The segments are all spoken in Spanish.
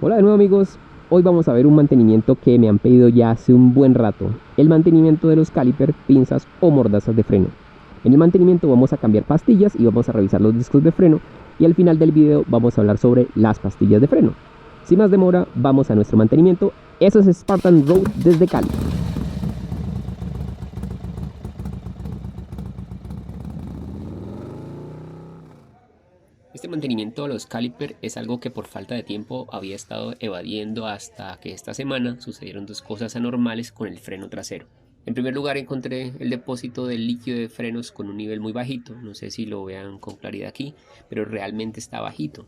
Hola de nuevo amigos, hoy vamos a ver un mantenimiento que me han pedido ya hace un buen rato, el mantenimiento de los caliper, pinzas o mordazas de freno. En el mantenimiento vamos a cambiar pastillas y vamos a revisar los discos de freno y al final del video vamos a hablar sobre las pastillas de freno. Sin más demora, vamos a nuestro mantenimiento. Eso es Spartan Road desde Cali. Este mantenimiento de los caliper es algo que por falta de tiempo había estado evadiendo hasta que esta semana sucedieron dos cosas anormales con el freno trasero. En primer lugar encontré el depósito del líquido de frenos con un nivel muy bajito, no sé si lo vean con claridad aquí, pero realmente está bajito.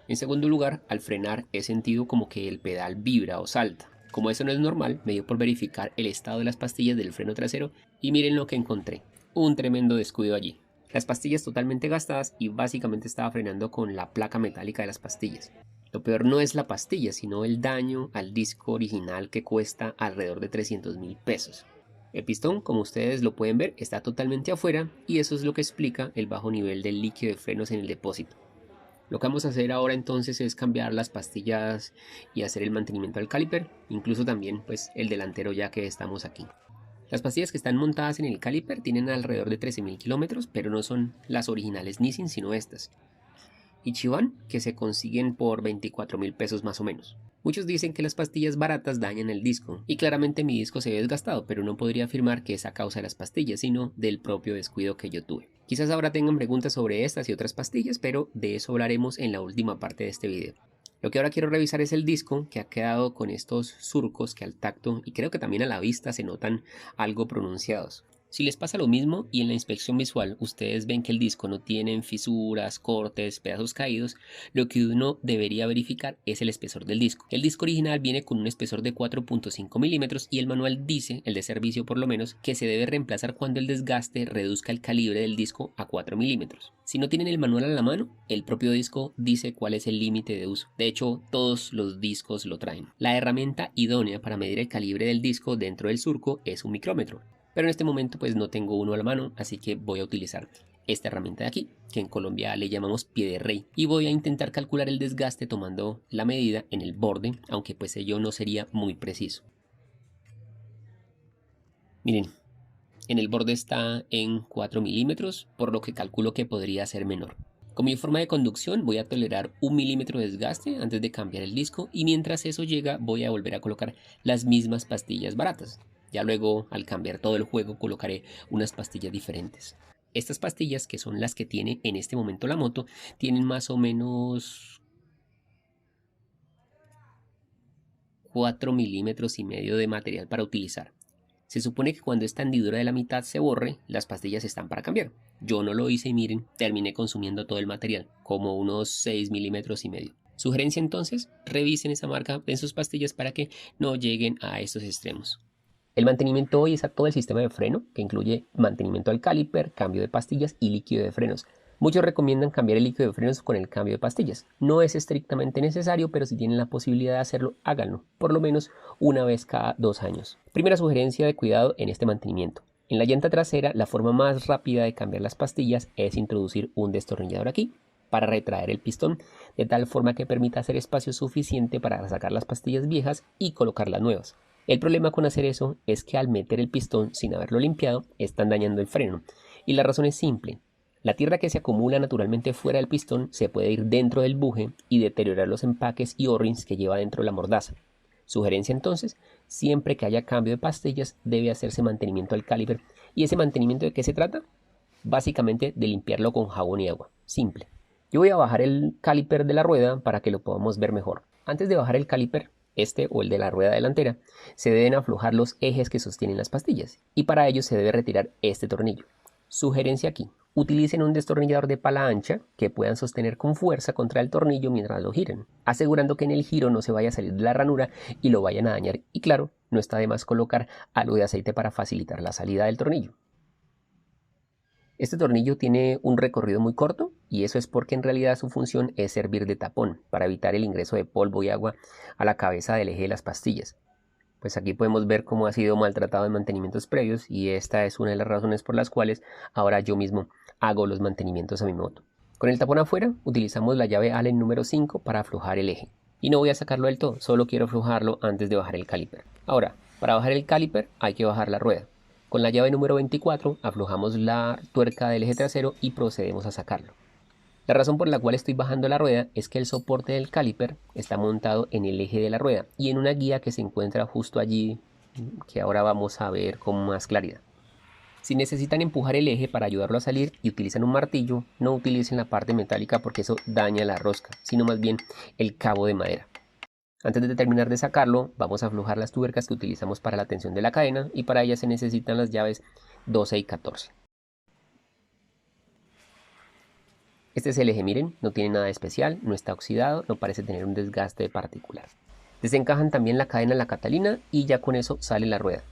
En segundo lugar, al frenar he sentido como que el pedal vibra o salta. Como eso no es normal, me dio por verificar el estado de las pastillas del freno trasero y miren lo que encontré, un tremendo descuido allí. Las pastillas totalmente gastadas y básicamente estaba frenando con la placa metálica de las pastillas. Lo peor no es la pastilla, sino el daño al disco original que cuesta alrededor de 300.000 pesos. El pistón, como ustedes lo pueden ver, está totalmente afuera y eso es lo que explica el bajo nivel del líquido de frenos en el depósito. Lo que vamos a hacer ahora entonces es cambiar las pastillas y hacer el mantenimiento al caliper, incluso también pues el delantero ya que estamos aquí. Las pastillas que están montadas en el caliper tienen alrededor de 13.000 kilómetros, pero no son las originales Nissin, sino estas. Ichiban, que se consiguen por 24.000 pesos más o menos. Muchos dicen que las pastillas baratas dañan el disco, y claramente mi disco se ve desgastado, pero no podría afirmar que es a causa de las pastillas, sino del propio descuido que yo tuve. Quizás ahora tengan preguntas sobre estas y otras pastillas, pero de eso hablaremos en la última parte de este video. Lo que ahora quiero revisar es el disco, que ha quedado con estos surcos que al tacto y creo que también a la vista se notan algo pronunciados. Si les pasa lo mismo y en la inspección visual ustedes ven que el disco no tiene fisuras, cortes, pedazos caídos, lo que uno debería verificar es el espesor del disco. El disco original viene con un espesor de 4.5 milímetros y el manual dice, el de servicio por lo menos, que se debe reemplazar cuando el desgaste reduzca el calibre del disco a 4 milímetros. Si no tienen el manual a la mano, el propio disco dice cuál es el límite de uso. De hecho, todos los discos lo traen. La herramienta idónea para medir el calibre del disco dentro del surco es un micrómetro. Pero en este momento pues no tengo uno a la mano, así que voy a utilizar esta herramienta de aquí, que en Colombia le llamamos pie de rey, y voy a intentar calcular el desgaste tomando la medida en el borde, aunque pues ello no sería muy preciso. Miren, en el borde está en 4 milímetros, por lo que calculo que podría ser menor. Con mi forma de conducción voy a tolerar 1 milímetro de desgaste antes de cambiar el disco y mientras eso llega voy a volver a colocar las mismas pastillas baratas. Ya luego al cambiar todo el juego colocaré unas pastillas diferentes. Estas pastillas, que son las que tiene en este momento la moto, tienen más o menos 4 milímetros y medio de material para utilizar. Se supone que cuando esta hendidura de la mitad se borre, las pastillas están para cambiar. Yo no lo hice y miren, terminé consumiendo todo el material, como unos 6 milímetros y medio. Sugerencia entonces, revisen esa marca en sus pastillas para que no lleguen a estos extremos. El mantenimiento hoy es a todo el sistema de freno, que incluye mantenimiento al caliper, cambio de pastillas y líquido de frenos. Muchos recomiendan cambiar el líquido de frenos con el cambio de pastillas. No es estrictamente necesario, pero si tienen la posibilidad de hacerlo, háganlo, por lo menos una vez cada 2 años. Primera sugerencia de cuidado en este mantenimiento. En la llanta trasera, la forma más rápida de cambiar las pastillas es introducir un destornillador aquí para retraer el pistón, de tal forma que permita hacer espacio suficiente para sacar las pastillas viejas y colocar las nuevas. El problema con hacer eso es que al meter el pistón sin haberlo limpiado, están dañando el freno. Y la razón es simple. La tierra que se acumula naturalmente fuera del pistón se puede ir dentro del buje y deteriorar los empaques y O-rings que lleva dentro la mordaza. Sugerencia entonces, siempre que haya cambio de pastillas debe hacerse mantenimiento al caliper. ¿Y ese mantenimiento de qué se trata? Básicamente de limpiarlo con jabón y agua. Simple. Yo voy a bajar el caliper de la rueda para que lo podamos ver mejor. Antes de bajar el caliper, este o el de la rueda delantera, se deben aflojar los ejes que sostienen las pastillas y para ello se debe retirar este tornillo. Sugerencia aquí, utilicen un destornillador de pala ancha que puedan sostener con fuerza contra el tornillo mientras lo giren, asegurando que en el giro no se vaya a salir de la ranura y lo vayan a dañar, y claro, no está de más colocar algo de aceite para facilitar la salida del tornillo. Este tornillo tiene un recorrido muy corto y eso es porque en realidad su función es servir de tapón para evitar el ingreso de polvo y agua a la cabeza del eje de las pastillas. Pues aquí podemos ver cómo ha sido maltratado en mantenimientos previos y esta es una de las razones por las cuales ahora yo mismo hago los mantenimientos a mi moto. Con el tapón afuera utilizamos la llave Allen número 5 para aflojar el eje. Y no voy a sacarlo del todo, solo quiero aflojarlo antes de bajar el caliper. Ahora, para bajar el caliper hay que bajar la rueda. Con la llave número 24 aflojamos la tuerca del eje trasero y procedemos a sacarlo. La razón por la cual estoy bajando la rueda es que el soporte del caliper está montado en el eje de la rueda y en una guía que se encuentra justo allí, que ahora vamos a ver con más claridad. Si necesitan empujar el eje para ayudarlo a salir y utilizan un martillo, no utilicen la parte metálica porque eso daña la rosca, sino más bien el cabo de madera. Antes de terminar de sacarlo, vamos a aflojar las tuercas que utilizamos para la tensión de la cadena y para ellas se necesitan las llaves 12 y 14. Este es el eje, miren, no tiene nada especial, no está oxidado, no parece tener un desgaste particular. Desencajan también la cadena en la catalina y ya con eso sale la rueda.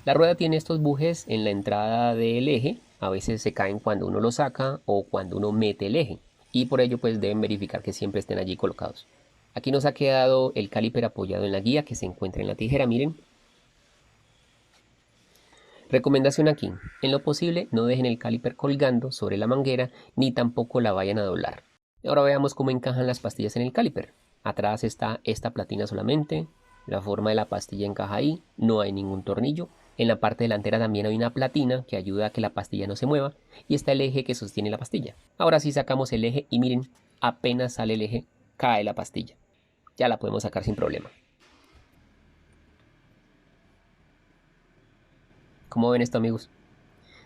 La rueda tiene estos bujes en la entrada del eje, a veces se caen cuando uno lo saca o cuando uno mete el eje, y por ello pues deben verificar que siempre estén allí colocados. Aquí nos ha quedado el caliper apoyado en la guía que se encuentra en la tijera, miren. Recomendación aquí, en lo posible no dejen el caliper colgando sobre la manguera ni tampoco la vayan a doblar. Ahora veamos cómo encajan las pastillas en el caliper. Atrás está esta platina solamente, la forma de la pastilla encaja ahí, no hay ningún tornillo. En la parte delantera también hay una platina que ayuda a que la pastilla no se mueva y está el eje que sostiene la pastilla. Ahora sí sacamos el eje y miren, apenas sale el eje, cae la pastilla. Ya la podemos sacar sin problema. ¿Cómo ven esto, amigos?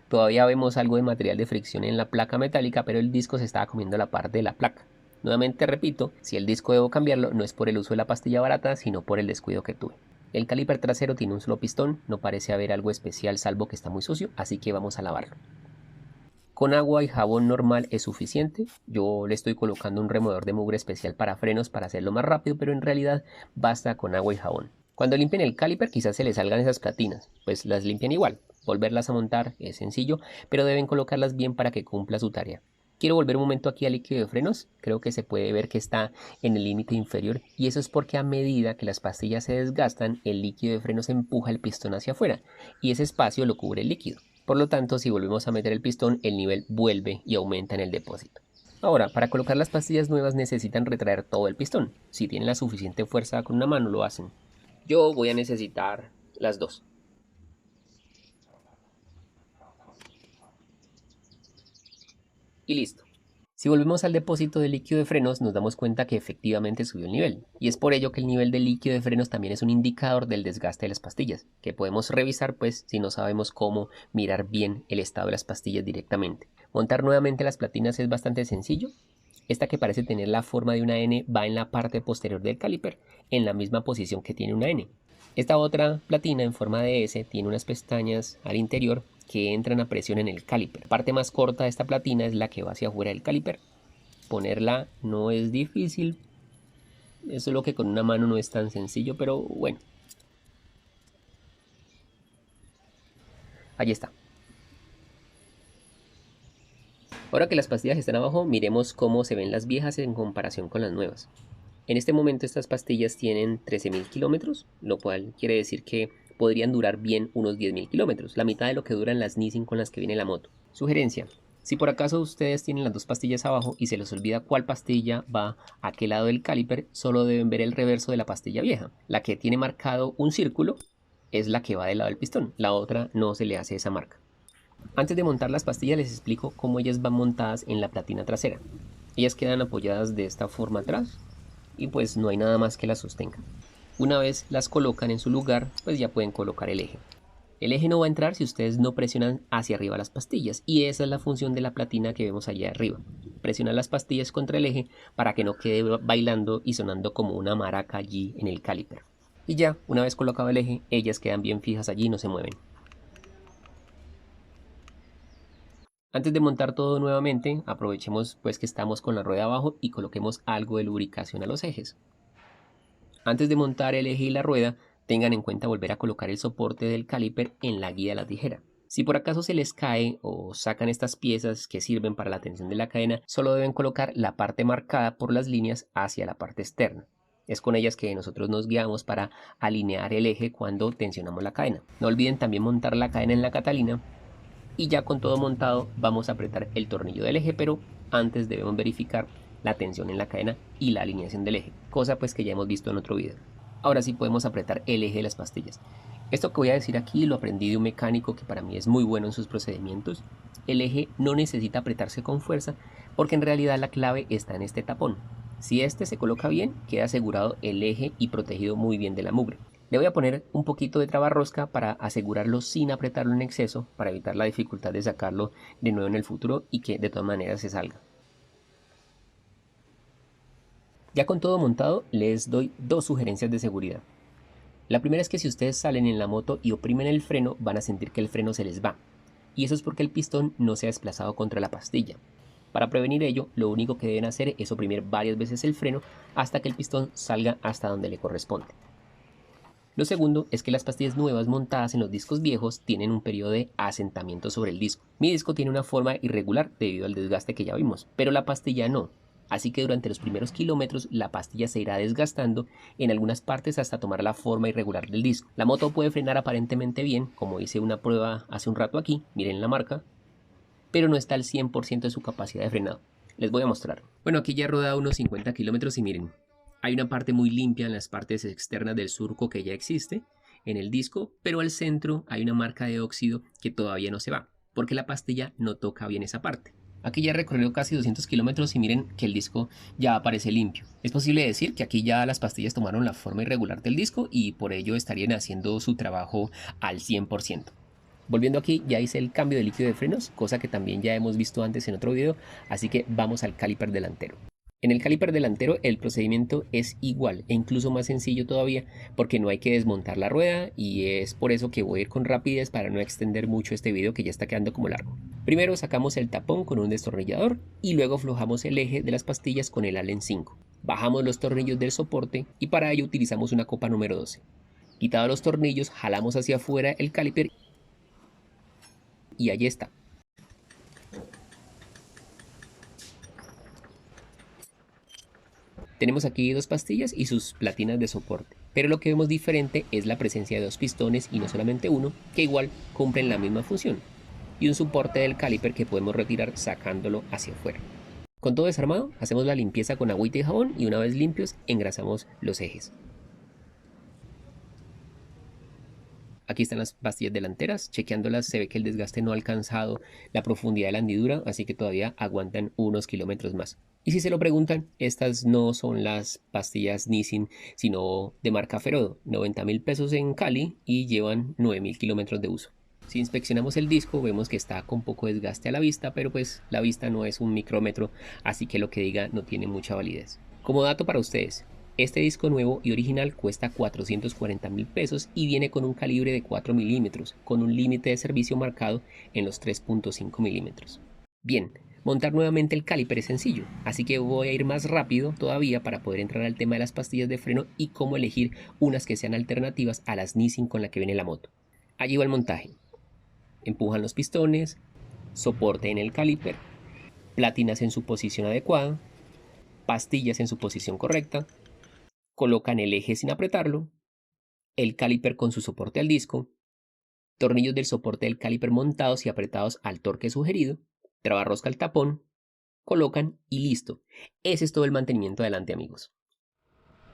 Todavía vemos algo de material de fricción en la placa metálica, pero el disco se estaba comiendo la parte de la placa. Nuevamente repito, si el disco debo cambiarlo no es por el uso de la pastilla barata, sino por el descuido que tuve. El caliper trasero tiene un solo pistón, no parece haber algo especial salvo que está muy sucio, así que vamos a lavarlo. Con agua y jabón normal es suficiente. Yo le estoy colocando un removedor de mugre especial para frenos para hacerlo más rápido, pero en realidad basta con agua y jabón. Cuando limpien el caliper quizás se les salgan esas platinas, pues las limpian igual. Volverlas a montar es sencillo, pero deben colocarlas bien para que cumpla su tarea. Quiero volver un momento aquí al líquido de frenos, creo que se puede ver que está en el límite inferior y eso es porque a medida que las pastillas se desgastan, el líquido de frenos empuja el pistón hacia afuera y ese espacio lo cubre el líquido. Por lo tanto, si volvemos a meter el pistón, el nivel vuelve y aumenta en el depósito. Ahora, para colocar las pastillas nuevas necesitan retraer todo el pistón. Si tienen la suficiente fuerza con una mano, lo hacen. Yo voy a necesitar las dos. Y listo. Si volvemos al depósito de líquido de frenos nos damos cuenta que efectivamente subió el nivel y es por ello que el nivel de líquido de frenos también es un indicador del desgaste de las pastillas que podemos revisar pues si no sabemos cómo mirar bien el estado de las pastillas directamente. Montar nuevamente las platinas es bastante sencillo. Esta que parece tener la forma de una N va en la parte posterior del caliper en la misma posición que tiene una N. Esta otra platina en forma de S tiene unas pestañas al interior que entran a presión en el caliper. La parte más corta de esta platina es la que va hacia afuera del caliper. Ponerla no es difícil, eso es lo que con una mano no es tan sencillo, pero bueno. Ahí está. Ahora que las pastillas están abajo, miremos cómo se ven las viejas en comparación con las nuevas. En este momento estas pastillas tienen 13.000 kilómetros, lo cual quiere decir que podrían durar bien unos 10.000 kilómetros, la mitad de lo que duran las Nissin con las que viene la moto. Sugerencia: si por acaso ustedes tienen las dos pastillas abajo y se les olvida cuál pastilla va a qué lado del caliper, solo deben ver el reverso de la pastilla vieja. La que tiene marcado un círculo es la que va del lado del pistón, la otra no se le hace esa marca. Antes de montar las pastillas les explico cómo ellas van montadas en la platina trasera. Ellas quedan apoyadas de esta forma atrás y pues no hay nada más que las sostenga. Una vez las colocan en su lugar, pues ya pueden colocar el eje. El eje no va a entrar si ustedes no presionan hacia arriba las pastillas y esa es la función de la platina que vemos allá arriba. Presionar las pastillas contra el eje para que no quede bailando y sonando como una maraca allí en el caliper. Y ya, una vez colocado el eje, ellas quedan bien fijas allí y no se mueven. Antes de montar todo nuevamente, aprovechemos pues que estamos con la rueda abajo y coloquemos algo de lubricación a los ejes. Antes de montar el eje y la rueda, tengan en cuenta volver a colocar el soporte del caliper en la guía de la tijera. Si por acaso se les cae o sacan estas piezas que sirven para la tensión de la cadena, solo deben colocar la parte marcada por las líneas hacia la parte externa. Es con ellas que nosotros nos guiamos para alinear el eje cuando tensionamos la cadena. No olviden también montar la cadena en la catalina. Y ya con todo montado vamos a apretar el tornillo del eje, pero antes debemos verificar la tensión en la cadena y la alineación del eje, cosa pues que ya hemos visto en otro video. Ahora sí podemos apretar el eje de las pastillas. Esto que voy a decir aquí lo aprendí de un mecánico que para mí es muy bueno en sus procedimientos. El eje no necesita apretarse con fuerza porque en realidad la clave está en este tapón. Si este se coloca bien, queda asegurado el eje y protegido muy bien de la mugre. Le voy a poner un poquito de trabarrosca para asegurarlo sin apretarlo en exceso, para evitar la dificultad de sacarlo de nuevo en el futuro y que de todas maneras se salga. Ya con todo montado, les doy dos sugerencias de seguridad. La primera es que si ustedes salen en la moto y oprimen el freno, van a sentir que el freno se les va. Y eso es porque el pistón no se ha desplazado contra la pastilla. Para prevenir ello, lo único que deben hacer es oprimir varias veces el freno hasta que el pistón salga hasta donde le corresponde. Lo segundo es que las pastillas nuevas montadas en los discos viejos tienen un periodo de asentamiento sobre el disco. Mi disco tiene una forma irregular debido al desgaste que ya vimos, pero la pastilla no. Así que durante los primeros kilómetros la pastilla se irá desgastando en algunas partes hasta tomar la forma irregular del disco. La moto puede frenar aparentemente bien, como hice una prueba hace un rato aquí, miren la marca, pero no está al 100% de su capacidad de frenado. Les voy a mostrar. Bueno, aquí ya he rodado unos 50 kilómetros y miren, hay una parte muy limpia en las partes externas del surco que ya existe en el disco, pero al centro hay una marca de óxido que todavía no se va, porque la pastilla no toca bien esa parte. Aquí ya he recorrido casi 200 kilómetros y miren que el disco ya aparece limpio. Es posible decir que aquí ya las pastillas tomaron la forma irregular del disco y por ello estarían haciendo su trabajo al 100%. Volviendo aquí, ya hice el cambio de líquido de frenos, cosa que también ya hemos visto antes en otro video, así que vamos al caliper delantero. En el caliper delantero el procedimiento es igual e incluso más sencillo todavía porque no hay que desmontar la rueda y es por eso que voy a ir con rapidez para no extender mucho este video que ya está quedando como largo. Primero sacamos el tapón con un destornillador y luego aflojamos el eje de las pastillas con el Allen 5. Bajamos los tornillos del soporte y para ello utilizamos una copa número 12. Quitados los tornillos, jalamos hacia afuera el caliper y allí está. Tenemos aquí dos pastillas y sus platinas de soporte, pero lo que vemos diferente es la presencia de dos pistones y no solamente uno, que igual cumplen la misma función, y un soporte del caliper que podemos retirar sacándolo hacia afuera. Con todo desarmado, hacemos la limpieza con agüita y jabón y una vez limpios, engrasamos los ejes. Aquí están las pastillas delanteras, chequeándolas se ve que el desgaste no ha alcanzado la profundidad de la hendidura, así que todavía aguantan unos kilómetros más. Y si se lo preguntan, estas no son las pastillas Nissin, sino de marca Ferodo, 90.000 pesos en Cali y llevan 9.000 kilómetros de uso. Si inspeccionamos el disco vemos que está con poco desgaste a la vista, pero pues la vista no es un micrómetro, así que lo que diga no tiene mucha validez. Como dato para ustedes, este disco nuevo y original cuesta 440.000 pesos y viene con un calibre de 4 milímetros, con un límite de servicio marcado en los 3.5 milímetros. Bien, montar nuevamente el caliper es sencillo, así que voy a ir más rápido todavía para poder entrar al tema de las pastillas de freno y cómo elegir unas que sean alternativas a las Nissin con la que viene la moto. Allí va el montaje. Empujan los pistones, soporte en el caliper, platinas en su posición adecuada, pastillas en su posición correcta, colocan el eje sin apretarlo, el caliper con su soporte al disco, tornillos del soporte del caliper montados y apretados al torque sugerido, trabarrosca al tapón, colocan y listo. Ese es todo el mantenimiento adelante, amigos.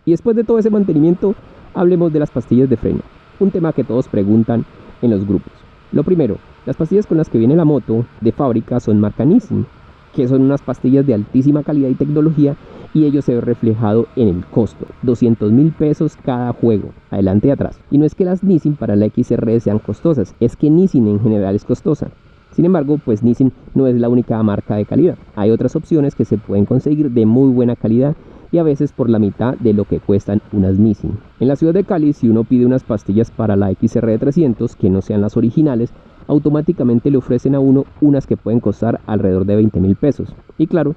Y después de todo ese mantenimiento, hablemos de las pastillas de freno, un tema que todos preguntan en los grupos. Lo primero, las pastillas con las que viene la moto de fábrica son marca Nissin, que son unas pastillas de altísima calidad y tecnología, y ello se ve reflejado en el costo, 200.000 pesos cada juego, adelante y atrás. Y no es que las Nissin para la XR sean costosas, es que Nissin en general es costosa. Sin embargo, pues Nissin no es la única marca de calidad. Hay otras opciones que se pueden conseguir de muy buena calidad y a veces por la mitad de lo que cuestan unas Nissin. En la ciudad de Cali, si uno pide unas pastillas para la XR 300 que no sean las originales, automáticamente le ofrecen a uno unas que pueden costar alrededor de 20.000 pesos. Y claro,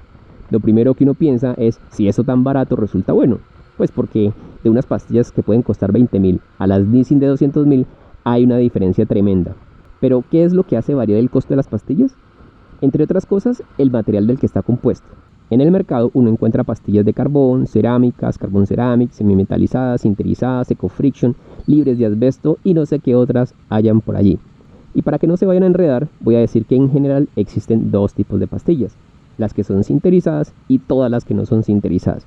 lo primero que uno piensa es si eso tan barato resulta bueno. Pues porque de unas pastillas que pueden costar 20.000 a las Nissin de 200.000 hay una diferencia tremenda. Pero ¿qué es lo que hace variar el costo de las pastillas? Entre otras cosas, el material del que está compuesto. En el mercado uno encuentra pastillas de carbón, cerámicas, carbón ceramic, semimetalizadas, sinterizadas, eco-friction, libres de asbesto y no sé qué otras hayan por allí. Y para que no se vayan a enredar, voy a decir que en general existen dos tipos de pastillas. las que son sinterizadas y todas las que no son sinterizadas.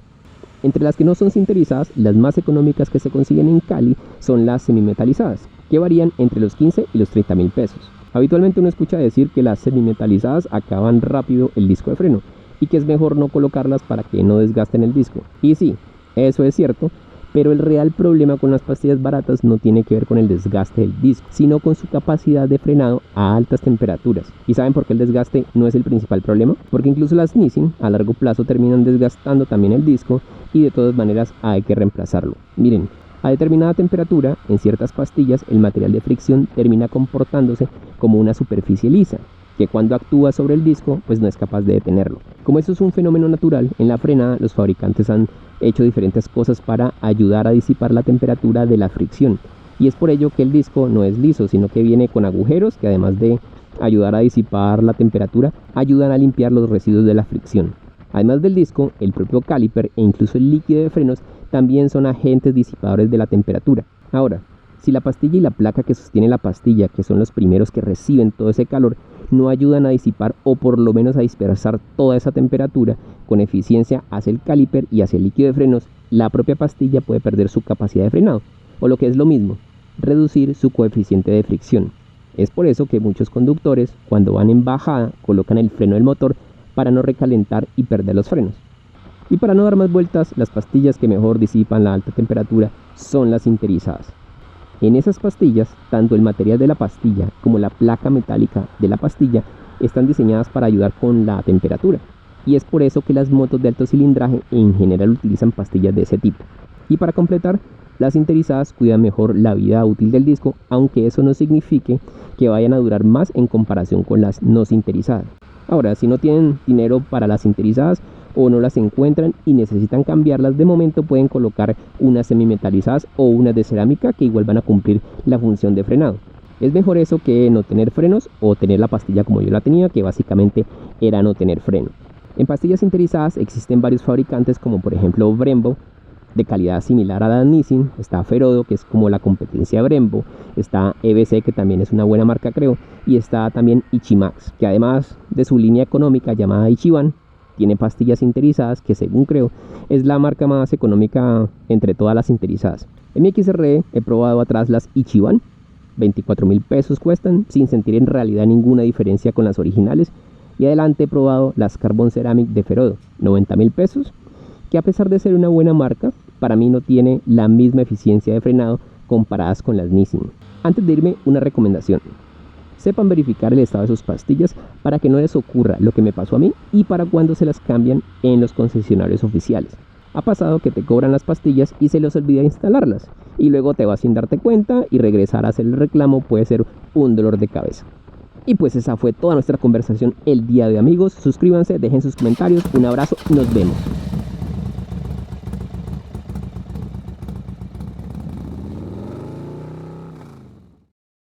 Entre las que no son sinterizadas, las más económicas que se consiguen en Cali son las semimetalizadas, que varían entre los 15 y los 30.000 pesos. Habitualmente uno escucha decir que las semimetalizadas acaban rápido el disco de freno y que es mejor no colocarlas para que no desgasten el disco. Y sí, eso es cierto, pero el real problema con las pastillas baratas no tiene que ver con el desgaste del disco, sino con su capacidad de frenado a altas temperaturas. ¿Y saben por qué el desgaste no es el principal problema? Porque incluso las Nissin a largo plazo terminan desgastando también el disco y de todas maneras hay que reemplazarlo. Miren, a determinada temperatura, en ciertas pastillas, el material de fricción termina comportándose como una superficie lisa, que cuando actúa sobre el disco, pues no es capaz de detenerlo. Como eso es un fenómeno natural, en la frenada los fabricantes han hecho diferentes cosas para ayudar a disipar la temperatura de la fricción. Y es por ello que el disco no es liso, sino que viene con agujeros que además de ayudar a disipar la temperatura, ayudan a limpiar los residuos de la fricción. Además del disco, el propio caliper e incluso el líquido de frenos también son agentes disipadores de la temperatura. Ahora, si la pastilla y la placa que sostiene la pastilla, que son los primeros que reciben todo ese calor, no ayudan a disipar o por lo menos a dispersar toda esa temperatura con eficiencia hacia el caliper y hacia el líquido de frenos, la propia pastilla puede perder su capacidad de frenado, o lo que es lo mismo, reducir su coeficiente de fricción. Es por eso que muchos conductores, cuando van en bajada, colocan el freno del motor para no recalentar y perder los frenos. Y para no dar más vueltas, las pastillas que mejor disipan la alta temperatura son las sinterizadas. En esas pastillas, tanto el material de la pastilla como la placa metálica de la pastilla están diseñadas para ayudar con la temperatura. Y es por eso que las motos de alto cilindraje en general utilizan pastillas de ese tipo. Y para completar, las sinterizadas cuidan mejor la vida útil del disco, aunque eso no signifique que vayan a durar más en comparación con las no sinterizadas. Ahora, si no tienen dinero para las sinterizadas o no las encuentran y necesitan cambiarlas, de momento pueden colocar unas semimetalizadas o unas de cerámica que igual van a cumplir la función de frenado. Es mejor eso que no tener frenos o tener la pastilla como yo la tenía, que básicamente era no tener freno. En pastillas sinterizadas existen varios fabricantes, como por ejemplo Brembo, de calidad similar a la Nissin, está Ferodo, que es como la competencia de Brembo, está EBC, que también es una buena marca creo, y está también Ichimax, que además de su línea económica llamada Ichiban, tiene pastillas sinterizadas, que según creo es la marca más económica entre todas las sinterizadas. En mi XRE he probado atrás las Ichiban, 24.000 pesos cuestan, sin sentir en realidad ninguna diferencia con las originales, y adelante he probado las Carbon Ceramic de Ferodo, 90.000 pesos, que a pesar de ser una buena marca, para mí no tiene la misma eficiencia de frenado comparadas con las Nissin. Antes de irme, una recomendación: sepan verificar el estado de sus pastillas para que no les ocurra lo que me pasó a mí y para cuando se las cambian en los concesionarios oficiales. Ha pasado que te cobran las pastillas y se les olvida instalarlas, y luego te vas sin darte cuenta y regresar a hacer el reclamo puede ser un dolor de cabeza. Y pues esa fue toda nuestra conversación el día de hoy, amigos. Suscríbanse, dejen sus comentarios, un abrazo y nos vemos.